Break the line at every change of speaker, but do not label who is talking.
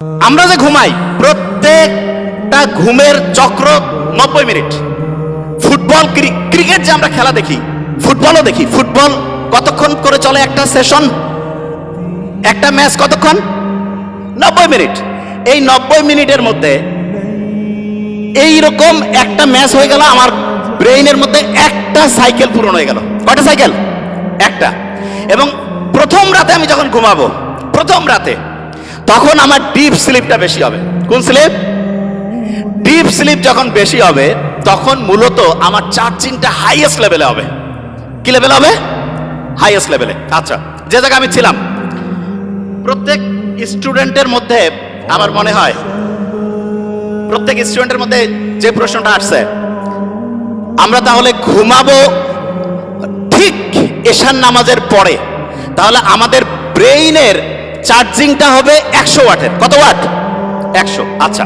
আমরা যে ঘুমাই প্রত্যেকটা ঘুমের চক্র 90 মিনিট। ফুটবল ক্রিকেট যে আমরা খেলা দেখি, ফুটবলও দেখি। ফুটবল কতক্ষণ করে চলে একটা সেশন, একটা ম্যাচ কতক্ষণ? 90 মিনিট। এই 90 মিনিটের মধ্যে এইরকম একটা ম্যাচ হয়ে গেল, আমার ব্রেইনের মধ্যে একটা সাইকেল পূরণ হয়ে গেল। কয়টা সাইকেল? একটা। এবং প্রথম রাতে আমি যখন ঘুমাবো, প্রথম রাতে, তখন আমার ডিপ স্লিপটা বেশি হবে। কোন স্লিপ? ডিপ স্লিপ যখন বেশি হবে তখন মূলত আমার চার্জিংটা হাইয়েস্ট লেভেলে হবে। কি লেভেল হবে? হাইয়েস্ট লেভেলে। আচ্ছা, যে জায়গায় আমি ছিলাম, প্রত্যেক স্টুডেন্টের মধ্যে আমার মনে হয় প্রত্যেক স্টুডেন্টের মধ্যে যে প্রশ্নটা আসছে, আমরা তাহলে ঘুমাবো ঠিক এশার নামাজের পরে, তাহলে আমাদের ব্রেইনের চার্জিংটা হবে 100 ওয়াটের। কত ওয়াট? 100। আচ্ছা,